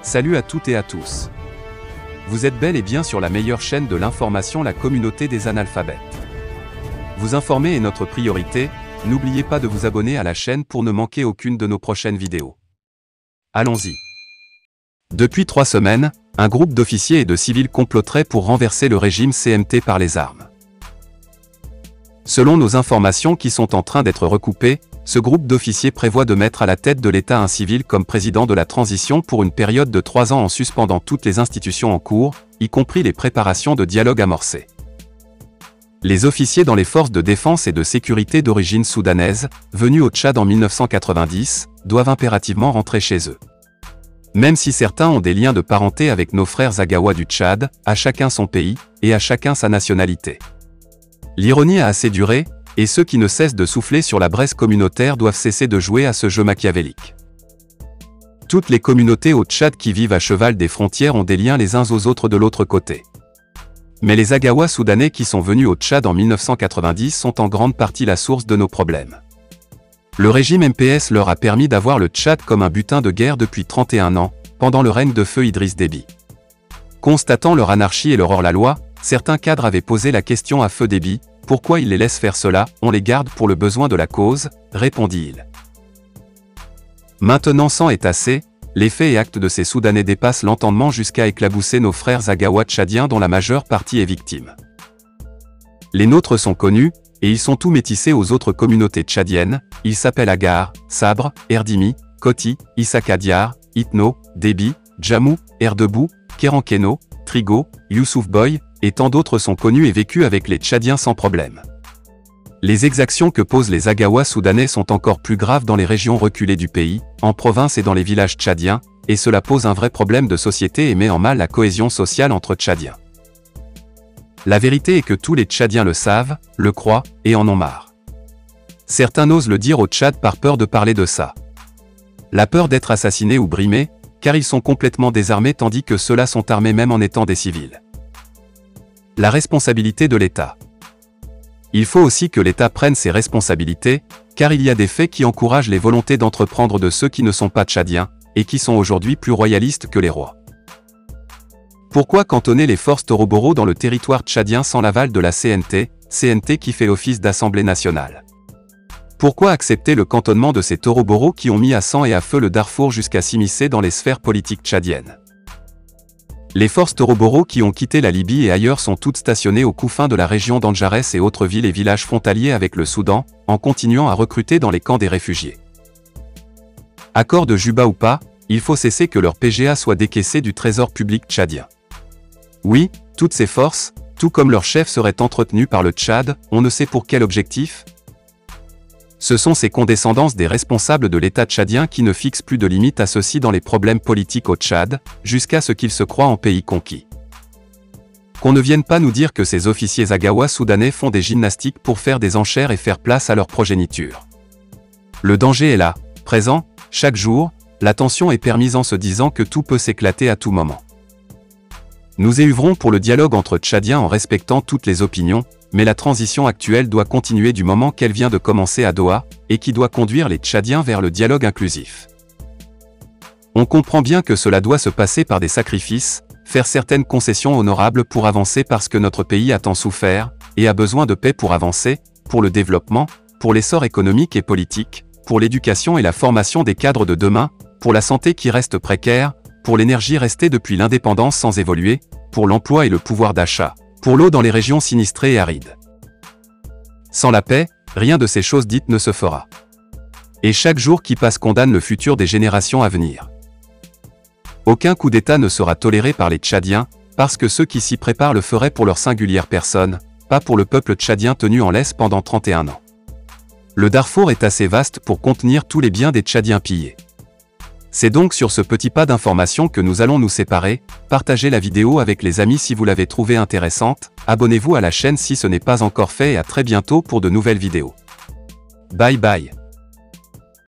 Salut à toutes et à tous. Vous êtes bel et bien sur la meilleure chaîne de l'information, la communauté des analphabètes. Vous informer est notre priorité, n'oubliez pas de vous abonner à la chaîne pour ne manquer aucune de nos prochaines vidéos. Allons-y. Depuis 3 semaines, un groupe d'officiers et de civils comploterait pour renverser le régime CMT par les armes. Selon nos informations qui sont en train d'être recoupées, ce groupe d'officiers prévoit de mettre à la tête de l'État un civil comme président de la transition pour une période de 3 ans en suspendant toutes les institutions en cours, y compris les préparations de dialogue amorcées. Les officiers dans les forces de défense et de sécurité d'origine soudanaise, venus au Tchad en 1990, doivent impérativement rentrer chez eux. Même si certains ont des liens de parenté avec nos frères Agawa du Tchad, à chacun son pays, et à chacun sa nationalité. L'ironie a assez duré, et ceux qui ne cessent de souffler sur la braise communautaire doivent cesser de jouer à ce jeu machiavélique. Toutes les communautés au Tchad qui vivent à cheval des frontières ont des liens les uns aux autres de l'autre côté. Mais les Agawa soudanais qui sont venus au Tchad en 1990 sont en grande partie la source de nos problèmes. Le régime MPS leur a permis d'avoir le Tchad comme un butin de guerre depuis 31 ans, pendant le règne de feu Idriss Déby. Constatant leur anarchie et leur hors-la-loi, certains cadres avaient posé la question à feu Déby: pourquoi il les laisse faire cela? On les garde pour le besoin de la cause, répondit-il. Maintenant sang est assez, les faits et actes de ces Soudanais dépassent l'entendement jusqu'à éclabousser nos frères Agawa tchadiens dont la majeure partie est victime. Les nôtres sont connus, et ils sont tous métissés aux autres communautés tchadiennes, ils s'appellent Agar, Sabre, Erdimi, Koti, Isaka Diar, Itno, Déby, Djamou, Erdebou, Kerankeno, Trigo, Youssouf Boy, et tant d'autres sont connus et vécus avec les Tchadiens sans problème. Les exactions que posent les Agawa soudanais sont encore plus graves dans les régions reculées du pays, en province et dans les villages tchadiens, et cela pose un vrai problème de société et met en mal la cohésion sociale entre Tchadiens. La vérité est que tous les Tchadiens le savent, le croient, et en ont marre. Certains n'osent le dire au Tchad par peur de parler de ça. La peur d'être assassinés ou brimés, car ils sont complètement désarmés tandis que ceux-là sont armés même en étant des civils. La responsabilité de l'État. Il faut aussi que l'État prenne ses responsabilités, car il y a des faits qui encouragent les volontés d'entreprendre de ceux qui ne sont pas tchadiens, et qui sont aujourd'hui plus royalistes que les rois. Pourquoi cantonner les forces Toroboro dans le territoire tchadien sans l'aval de la CNT, CNT qui fait office d'Assemblée nationale? Pourquoi accepter le cantonnement de ces Toroboro qui ont mis à sang et à feu le Darfour jusqu'à s'immiscer dans les sphères politiques tchadiennes? Les forces Toroboro qui ont quitté la Libye et ailleurs sont toutes stationnées aux confins de la région d'Anjarès et autres villes et villages frontaliers avec le Soudan, en continuant à recruter dans les camps des réfugiés. Accord de Juba ou pas, il faut cesser que leur PGA soit décaissé du trésor public tchadien. Oui, toutes ces forces, tout comme leur chef, seraient entretenues par le Tchad, on ne sait pour quel objectif. Ce sont ces condescendances des responsables de l'État tchadien qui ne fixent plus de limites à ceux-ci dans les problèmes politiques au Tchad, jusqu'à ce qu'ils se croient en pays conquis. Qu'on ne vienne pas nous dire que ces officiers Agawa soudanais font des gymnastiques pour faire des enchères et faire place à leur progéniture. Le danger est là, présent, chaque jour, la tension est permise en se disant que tout peut s'éclater à tout moment. Nous œuvrons pour le dialogue entre Tchadiens en respectant toutes les opinions, mais la transition actuelle doit continuer du moment qu'elle vient de commencer à Doha, et qui doit conduire les Tchadiens vers le dialogue inclusif. On comprend bien que cela doit se passer par des sacrifices, faire certaines concessions honorables pour avancer parce que notre pays a tant souffert, et a besoin de paix pour avancer, pour le développement, pour l'essor économique et politique, pour l'éducation et la formation des cadres de demain, pour la santé qui reste précaire, pour l'énergie restée depuis l'indépendance sans évoluer, pour l'emploi et le pouvoir d'achat, pour l'eau dans les régions sinistrées et arides. Sans la paix, rien de ces choses dites ne se fera. Et chaque jour qui passe condamne le futur des générations à venir. Aucun coup d'État ne sera toléré par les Tchadiens, parce que ceux qui s'y préparent le feraient pour leur singulière personne, pas pour le peuple tchadien tenu en laisse pendant 31 ans. Le Darfour est assez vaste pour contenir tous les biens des Tchadiens pillés. C'est donc sur ce petit pas d'information que nous allons nous séparer. Partagez la vidéo avec les amis si vous l'avez trouvée intéressante, abonnez-vous à la chaîne si ce n'est pas encore fait et à très bientôt pour de nouvelles vidéos. Bye bye.